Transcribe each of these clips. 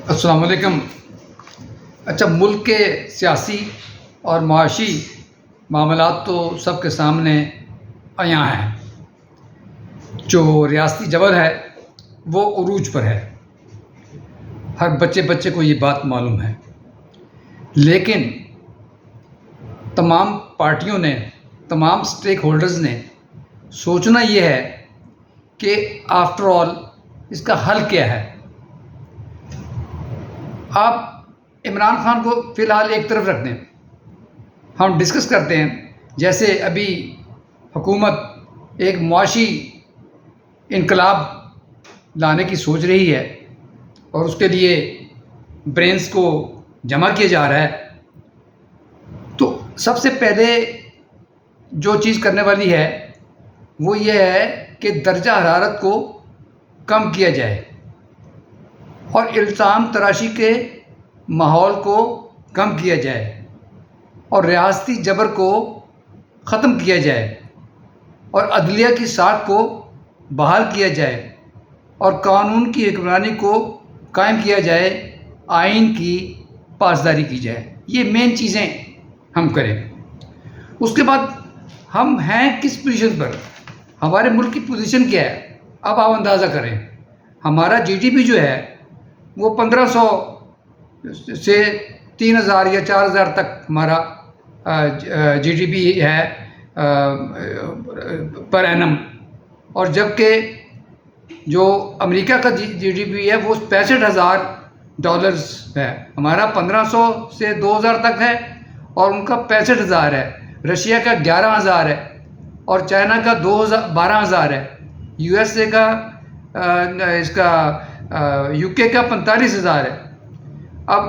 السلام علیکم۔ اچھا، ملک کے سیاسی اور معاشی معاملات تو سب کے سامنے عیاں ہیں۔ جو ریاستی جبر ہے وہ عروج پر ہے، ہر بچے کو یہ بات معلوم ہے، لیکن تمام پارٹیوں نے، تمام اسٹیک ہولڈرز نے سوچنا یہ ہے کہ آفٹر آل اس کا حل کیا ہے۔ آپ عمران خان کو فی الحال ایک طرف رکھ دیں، ہم ڈسکس کرتے ہیں۔ جیسے ابھی حکومت ایک معاشی انقلاب لانے کی سوچ رہی ہے اور اس کے لیے برینز کو جمع کیا جا رہا ہے، تو سب سے پہلے جو چیز کرنے والی ہے وہ یہ ہے کہ درجہ حرارت کو کم کیا جائے اور الزام تراشی کے ماحول کو کم کیا جائے اور ریاستی جبر کو ختم کیا جائے اور عدلیہ کی ساکھ کو بحال کیا جائے اور قانون کی حکمرانی کو قائم کیا جائے، آئین کی پاسداری کی جائے۔ یہ مین چیزیں ہم کریں۔ اس کے بعد ہم ہیں کس پوزیشن پر، ہمارے ملک کی پوزیشن کیا ہے۔ اب آپ اندازہ کریں، ہمارا جی ڈی پی جو ہے وہ 1500 سے 3000 یا 4000 تک ہمارا جی ڈی پی ہے پر اینم، اور جبکہ جو امریکہ کا جی ڈی پی ہے وہ $65,000 ہے، ہمارا 1500 سے 2000 تک ہے اور ان کا 65,000 ہے، رشیا کا 11,000 ہے اور چائنا کا 12,000 ہے، یو ایس اے کا اس کا یو کے کا 45,000 ہے۔ اب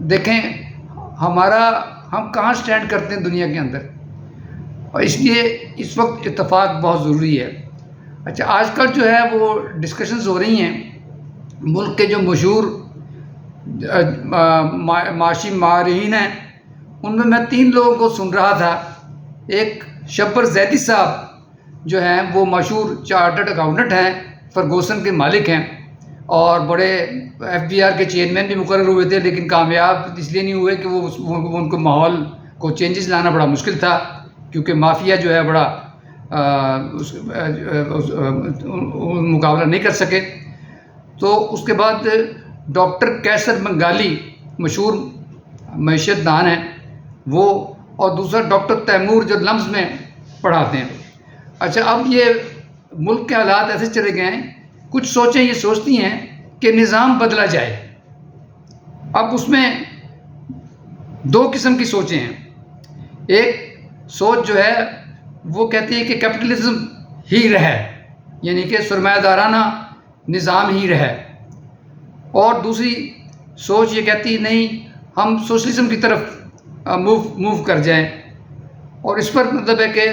دیکھیں ہم کہاں سٹینڈ کرتے ہیں دنیا کے اندر، اور اس لیے اس وقت اتفاق بہت ضروری ہے۔ اچھا، آج کل جو ہے وہ ڈسکشنز ہو رہی ہیں، ملک کے جو مشہور معاشی ماہرین ہیں ان میں 3 لوگوں کو سن رہا تھا۔ ایک شبر زیدی صاحب جو ہیں وہ مشہور چارٹرڈ اکاؤنٹنٹ ہیں، فرگوسن کے مالک ہیں اور بڑے ایف بی آر کے چیئرمین بھی مقرر ہوئے تھے، لیکن کامیاب اس لیے نہیں ہوئے کہ وہ ان کو ماحول کو چینجز لانا بڑا مشکل تھا، کیونکہ مافیا جو ہے بڑا مقابلہ نہیں کر سکے۔ تو اس کے بعد ڈاکٹر کیسر بنگالی مشہور معیشت دان ہیں وہ، اور دوسرا ڈاکٹر تیمور جو لمز میں پڑھاتے ہیں۔ اچھا، اب یہ ملک کے حالات ایسے چلے گئے ہیں، کچھ سوچیں یہ سوچتی ہیں کہ نظام بدلا جائے۔ اب اس میں 2 قسم کی سوچیں ہیں۔ ایک سوچ جو ہے وہ کہتی ہے کہ کیپٹلزم ہی رہے، یعنی کہ سرمایہ دارانہ نظام ہی رہے، اور دوسری سوچ یہ کہتی ہے نہیں، ہم سوشلزم کی طرف موو کر جائیں۔ اور اس پر مطلب ہے کہ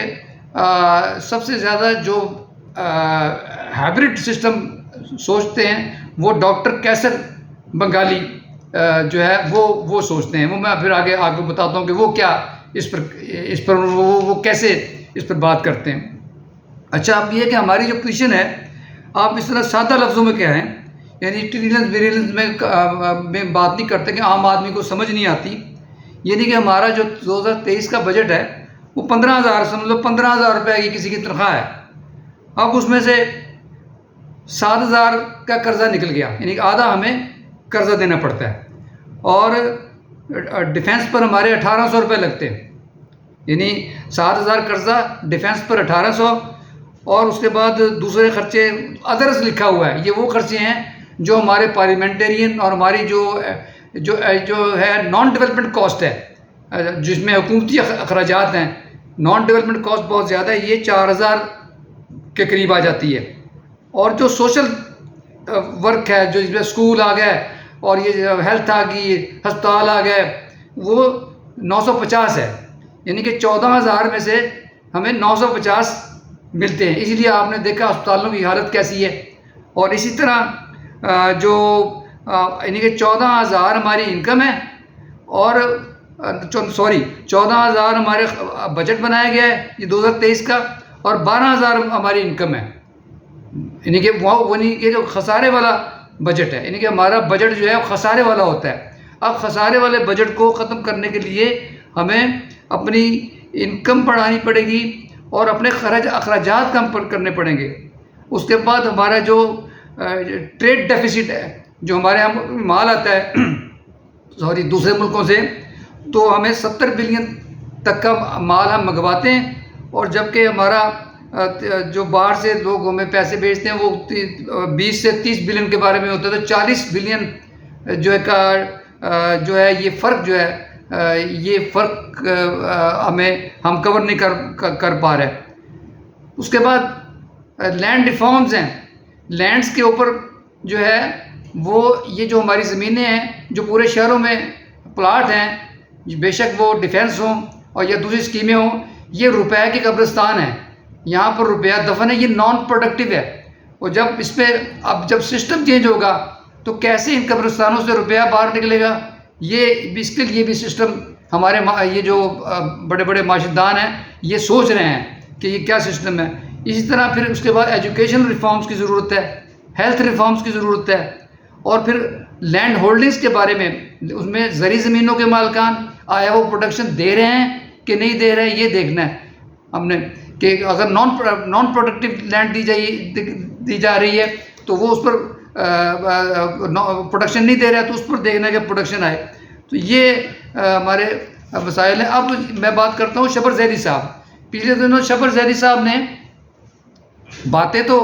سب سے زیادہ جو ہائبرڈ سسٹم سوچتے ہیں وہ ڈاکٹر کیسر بنگالی جو ہے وہ سوچتے ہیں۔ وہ میں پھر آگے بتاتا ہوں کہ وہ کیا اس پر وہ کیسے اس پر بات کرتے ہیں۔ اچھا، اب یہ کہ ہماری جو پوزیشن ہے، آپ اس طرح سادہ لفظوں میں کہیں، یعنی ٹریلینز میں بات نہیں کرتے کہ عام آدمی کو سمجھ نہیں آتی، یعنی کہ ہمارا جو 2023 کا بجٹ ہے وہ 15,000 سمجھ لو 15,000 روپے کی کسی کی تنخواہ ہے۔ اب اس میں سے 7,000 کا قرضہ نکل گیا، یعنی کہ آدھا ہمیں قرضہ دینا پڑتا ہے، اور ڈیفینس پر ہمارے 1,800 روپے لگتے ہیں، یعنی 7,000 قرضہ، ڈیفینس پر 1,800، اور اس کے بعد دوسرے خرچے ادرس لکھا ہوا ہے۔ یہ وہ خرچے ہیں جو ہمارے پارلیمنٹرین اور ہماری جو ہے نان ڈیولپمنٹ کاسٹ ہے، جس میں حکومتی اخراجات ہیں، نان ڈیولپمنٹ کاسٹ بہت زیادہ ہے، یہ 4,000 کے قریب آ جاتی ہے۔ اور جو سوشل ورک ہے، جو اس میں اسکول آ گئے اور یہ ہیلتھ آ گئی، ہسپتال آ گئے، وہ 950 ہے، یعنی کہ 14,000 میں سے ہمیں 950 ملتے ہیں۔ اسی لیے آپ نے دیکھا ہسپتالوں کی حالت کیسی ہے۔ اور اسی طرح جو یعنی کہ 14,000 ہماری انکم ہے، اور 14,000 ہمارے بجٹ بنایا گیا ہے یہ 2023 کا، اور 12,000 ہماری انکم ہے، یعنی کہ وہ جو خسارے والا بجٹ ہے، یعنی کہ ہمارا بجٹ جو ہے وہ خسارے والا ہوتا ہے۔ اب خسارے والے بجٹ کو ختم کرنے کے لیے ہمیں اپنی انکم بڑھانی پڑے گی اور اپنے اخراجات کم کرنے پڑیں گے۔ اس کے بعد ہمارا جو ٹریڈ ڈیفیسٹ ہے، جو ہمارے یہاں مال آتا ہے دوسرے ملکوں سے، تو ہمیں 70 بلین تک کا مال ہم منگواتے ہیں، اور جبکہ ہمارا جو باہر سے لوگ ہمیں پیسے بھیجتے ہیں وہ 20 سے 30 بلین کے بارے میں ہوتا ہے، تو 40 بلین جو ہے یہ فرق جو ہے یہ فرق ہم کور نہیں کر پا رہے۔ اس کے بعد لینڈ ریفارمز ہیں، لینڈز کے اوپر جو ہے وہ یہ جو ہماری زمینیں ہیں، جو پورے شہروں میں پلاٹ ہیں، بے شک وہ ڈیفینس ہوں اور یا دوسری اسکیمیں ہوں، یہ روپے کی قبرستان ہے، یہاں پر روپیہ دفن ہے، یہ نان پروڈکٹیو ہے۔ اور جب سسٹم چینج ہوگا تو کیسے ان قبرستانوں سے روپیہ باہر نکلے گا؟ اس کے لیے بھی سسٹم ہمارے یہ جو بڑے بڑے معاشدان ہیں یہ سوچ رہے ہیں کہ یہ کیا سسٹم ہے۔ اسی طرح پھر اس کے بعد ایجوکیشن ریفارمز کی ضرورت ہے، ہیلتھ ریفارمز کی ضرورت ہے، اور پھر لینڈ ہولڈنگز کے بارے میں، اس میں زرعی زمینوں کے مالکان آیا وہ پروڈکشن دے رہے ہیں کہ نہیں دے رہے ہیں، یہ دیکھنا ہے ہم نے، کہ اگر نان پروڈکٹیو لینڈ دی جا رہی ہے تو وہ اس پر پروڈکشن نہیں دے رہا ہے، تو اس پر دیکھنا ہے کہ پروڈکشن آئے۔ تو یہ ہمارے مسائل ہیں۔ اب میں بات کرتا ہوں شبر ذیلی صاحب۔ پچھلے دنوں شبر ذیلی صاحب نے باتیں تو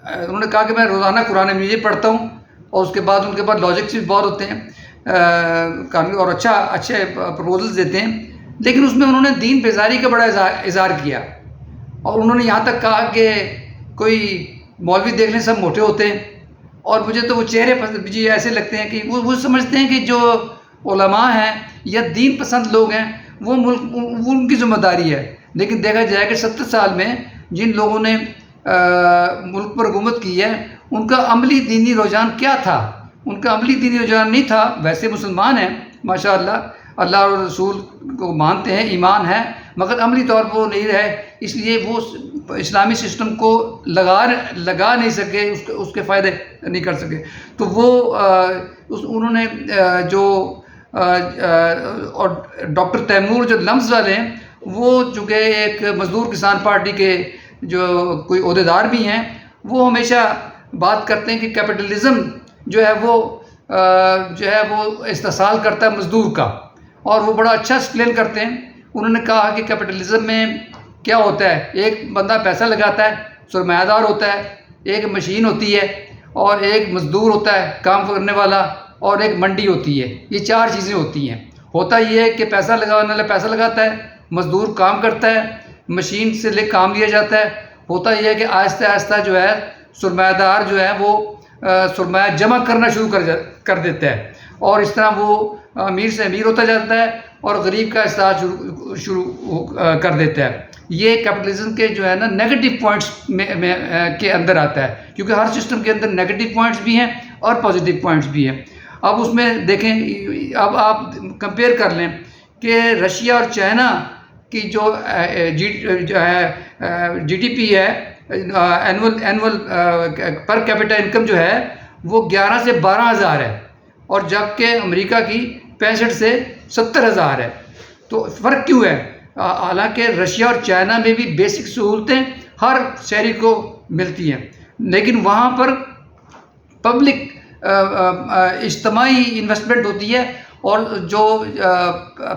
انہوں نے کہا کہ میں روزانہ قرآن مجید پڑھتا ہوں، اور اس کے بعد ان کے بعد لاجکس بھی بہت ہوتے ہیں قانونی، اور اچھے پروپوزلز دیتے ہیں، لیکن اس میں انہوں نے دین بیزاری کا بڑا اظہار کیا، اور انہوں نے یہاں تک کہا کہ کوئی مولوی دیکھ لیں سب موٹے ہوتے ہیں، اور مجھے تو وہ چہرے مجھے ایسے لگتے ہیں کہ وہ سمجھتے ہیں کہ جو علماء ہیں یا دین پسند لوگ ہیں وہ ان کی ذمہ داری ہے، لیکن دیکھا جائے کہ 70 سال میں جن لوگوں نے ملک پر حکومت کی ہے ان کا عملی دینی رجحان کیا تھا؟ ان کا عملی دینی رجحان نہیں تھا۔ ویسے مسلمان ہیں ماشاءاللہ، اللہ اور رسول کو مانتے ہیں، ایمان ہے، مگر عملی طور پر وہ نہیں رہے، اس لیے وہ اسلامی سسٹم کو لگا نہیں سکے، اس کے فائدے نہیں کر سکے۔ تو وہ انہوں نے اور ڈاکٹر تیمور جو لمز والے ہیں، وہ چونکہ ایک مزدور کسان پارٹی کے جو کوئی عہدیدار بھی ہیں، وہ ہمیشہ بات کرتے ہیں کہ کیپٹلزم جو ہے وہ استحصال کرتا ہے مزدور کا، اور وہ بڑا اچھا ایکسپلین کرتے ہیں۔ انہوں نے کہا کہ کیپٹلزم میں کیا ہوتا ہے، ایک بندہ پیسہ لگاتا ہے، سرمایہ دار ہوتا ہے، ایک مشین ہوتی ہے، اور ایک مزدور ہوتا ہے کام کرنے والا، اور ایک منڈی ہوتی ہے۔ یہ 4 چیزیں ہوتی ہیں۔ ہوتا یہ ہے کہ پیسہ لگانے والا پیسہ لگاتا ہے، مزدور کام کرتا ہے، مشین سے کام لیا جاتا ہے۔ ہوتا یہ ہے کہ آہستہ آہستہ جو ہے سرمایہ دار جو ہے وہ سرمایہ جمع کرنا شروع کر دیتا ہے، اور اس طرح وہ امیر سے امیر ہوتا جاتا ہے اور غریب کا اصلاح شروع کر دیتا ہے۔ یہ کیپٹلزم کے جو ہے نا نیگیٹو پوائنٹس کے اندر آتا ہے، کیونکہ ہر سسٹم کے اندر نیگیٹو پوائنٹس بھی ہیں اور پازیٹیو پوائنٹس بھی ہیں۔ اب اس میں دیکھیں، اب آپ کمپیئر کر لیں کہ رشیا اور چائنا کی جو جی ڈی پی ہے، اینول پر کیپٹا انکم جو ہے وہ 11 سے 12 ہزار ہے، اور جبکہ امریکہ کی 65 سے 70 ہزار ہے۔ تو فرق کیوں ہے؟ حالانکہ رشیا اور چائنا میں بھی بیسک سہولتیں ہر شہری کو ملتی ہیں، لیکن وہاں پر پبلک اجتماعی انویسٹمنٹ ہوتی ہے، اور جو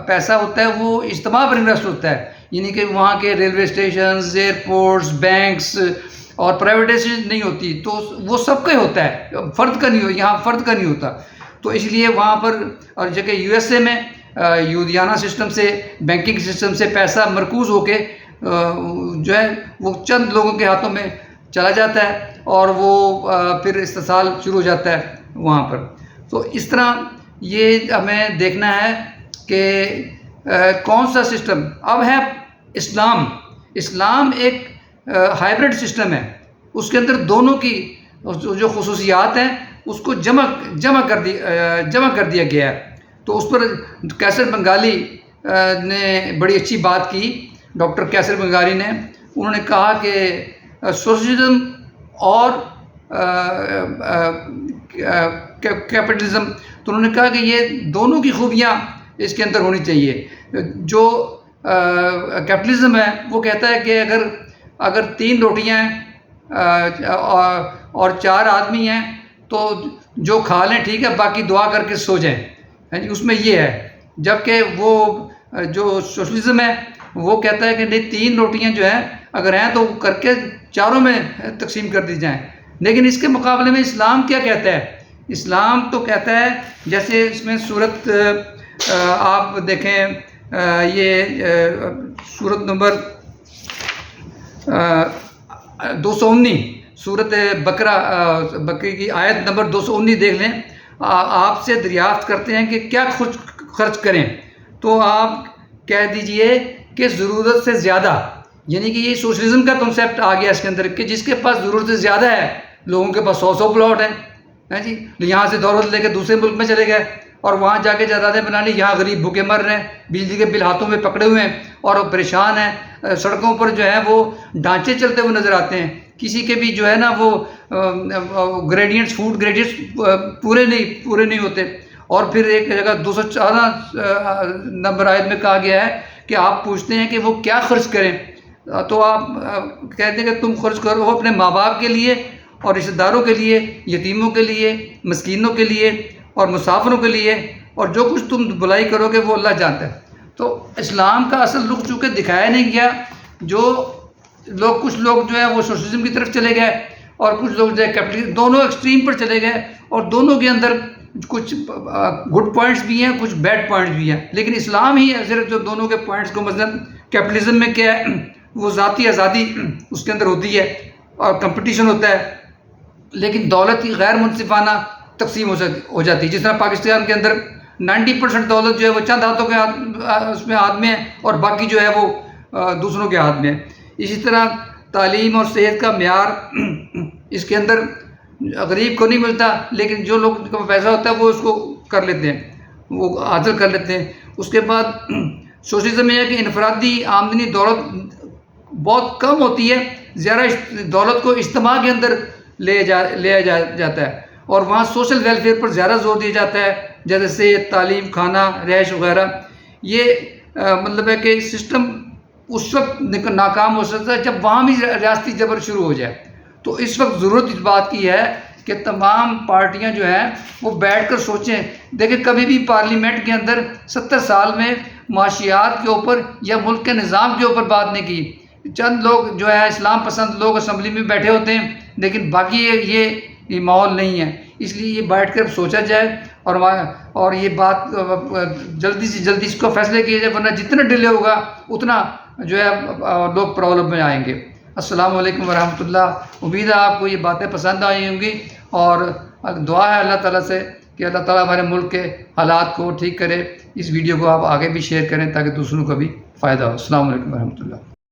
پیسہ ہوتا ہے وہ اجتماع پر انویسٹ ہوتا ہے، یعنی کہ وہاں کے ریلوے اسٹیشنز، ایئرپورٹس، بینکس اور پرائیویٹائزیشن نہیں ہوتی، تو وہ سب کا ہی ہوتا ہے، فرد کا نہیں ہوتا، یہاں فرد کا نہیں ہوتا۔ تو اس لیے وہاں پر، اور جگہ یو ایس اے میں یودیانہ سسٹم سے، بینکنگ سسٹم سے پیسہ مرکوز ہو کے جو ہے وہ چند لوگوں کے ہاتھوں میں چلا جاتا ہے، اور وہ پھر استحصال شروع ہو جاتا ہے وہاں پر۔ تو اس طرح یہ ہمیں دیکھنا ہے کہ کون سا سسٹم اب ہے۔ اسلام ایک ہائبرڈ سسٹم ہے، اس کے اندر دونوں کی جو خصوصیات ہیں اس کو جمع کر دیا گیا ہے۔ تو اس پر کیسر بنگالی نے بڑی اچھی بات کی، ڈاکٹر کیسر بنگالی نے، انہوں نے کہا کہ سوشلزم اور کیپٹلزم، تو انہوں نے کہا کہ یہ دونوں کی خوبیاں اس کے اندر ہونی چاہیے. جو کیپٹلزم ہے وہ کہتا ہے کہ اگر 3 روٹیاں ہیں اور 4 آدمی ہیں تو جو کھا لیں ٹھیک ہے، باقی دعا کر کے سو جائیں. اس میں یہ ہے. جبکہ وہ جو سوشلزم ہے وہ کہتا ہے کہ نہیں، 3 روٹیاں جو ہیں اگر ہیں تو کر کے 4 میں تقسیم کر دی جائیں. لیکن اس کے مقابلے میں اسلام کیا کہتا ہے؟ اسلام تو کہتا ہے، جیسے اس میں صورت آپ دیکھیں، یہ صورت نمبر 219، صورت بقرہ کی آیت نمبر 219 دیکھ لیں. آپ سے دریافت کرتے ہیں کہ کیا خرچ کریں، تو آپ کہہ دیجئے کہ ضرورت سے زیادہ. یعنی کہ یہ سوشلزم کا کنسیپٹ آ گیا اس کے اندر کہ جس کے پاس ضرورت سے زیادہ ہے، لوگوں کے پاس 100 پلاٹ ہیں جی، یہاں سے دولت لے کے دوسرے ملک میں چلے گئے اور وہاں جا کے جائیدادیں بنا لی. یہاں غریب بھوکے مر رہے ہیں، بجلی کے بل ہاتھوں میں پکڑے ہوئے ہیں اور وہ پریشان ہیں. سڑکوں پر جو ہے وہ ڈھانچے چلتے ہوئے نظر آتے ہیں. کسی کے بھی جو ہے نا وہ گریڈینٹس، فوڈ گریڈینٹس پورے نہیں ہوتے. اور پھر ایک جگہ 214 نمبر آیت میں کہا گیا ہے کہ آپ پوچھتے ہیں کہ وہ کیا خرچ کریں، تو آپ کہتے ہیں کہ تم خرچ کرو اپنے ماں باپ کے لیے اور رشتہ داروں کے لیے، یتیموں کے لیے، مسکینوں کے لیے اور مسافروں کے لیے، اور جو کچھ تم بھلائی کرو گے وہ اللہ جانتا ہے. تو اسلام کا اصل رخ چونکہ دکھایا نہیں گیا. کچھ لوگ جو ہے وہ سوشلزم کی طرف چلے گئے اور کچھ لوگ جو ہے کیپٹلزم، دونوں ایکسٹریم پر چلے گئے، اور دونوں کے اندر کچھ گڈ پوائنٹس بھی ہیں، کچھ بیڈ پوائنٹس بھی ہیں. لیکن اسلام ہی ہے صرف جو دونوں کے پوائنٹس کو، مثلاً کیپٹلزم میں کیا ہے، وہ ذاتی آزادی اس کے اندر ہوتی ہے اور کمپٹیشن ہوتا ہے، لیکن دولت کی غیر منصفانہ تقسیم ہو جاتی ہے. جس طرح پاکستان کے اندر 90% دولت جو ہے وہ چند ہاتھوں کے اس میں ہاتھ میں ہے اور باقی جو ہے وہ دوسروں کے ہاتھ میں ہے. اسی طرح تعلیم اور صحت کا معیار اس کے اندر غریب کو نہیں ملتا، لیکن جو لوگ کا پیسہ ہوتا ہے وہ اس کو کر لیتے ہیں، وہ حاصل کر لیتے ہیں. اس کے بعد سوشلزم یہ ہے کہ انفرادی آمدنی دولت بہت کم ہوتی ہے، زیادہ دولت کو اجتماع کے اندر لیا جاتا ہے اور وہاں سوشل ویلفیئر پر زیادہ زور دیا جاتا ہے، جیسے صحت، تعلیم، کھانا، رہائش وغیرہ. یہ مطلب ہے کہ سسٹم اس وقت ناکام ہو سکتا ہے جب وہاں بھی ریاستی جبر شروع ہو جائے. تو اس وقت ضرورت اس بات کی ہے کہ تمام پارٹیاں جو ہیں وہ بیٹھ کر سوچیں. دیکھیں کبھی بھی پارلیمنٹ کے اندر 70 سال میں معاشیات کے اوپر یا ملک کے نظام کے اوپر بات نہیں کی. چند لوگ جو ہے اسلام پسند لوگ اسمبلی میں بیٹھے ہوتے ہیں، لیکن باقی یہ ماحول نہیں ہے. اس لیے یہ بیٹھ کر سوچا جائے اور یہ بات جلدی سے جلدی اس کو فیصلے کیے جائے، ورنہ جتنا ڈیلے ہوگا اتنا جو ہے لوگ پرابلم میں آئیں گے. السلام علیکم ورحمۃ اللہ. امید ہے آپ کو یہ باتیں پسند آئی ہوں گی، اور دعا ہے اللہ تعالیٰ سے کہ اللہ تعالیٰ ہمارے ملک کے حالات کو ٹھیک کرے. اس ویڈیو کو آپ آگے بھی شیئر کریں تاکہ دوسروں کو بھی فائدہ ہو. السلام علیکم ورحمۃ اللہ.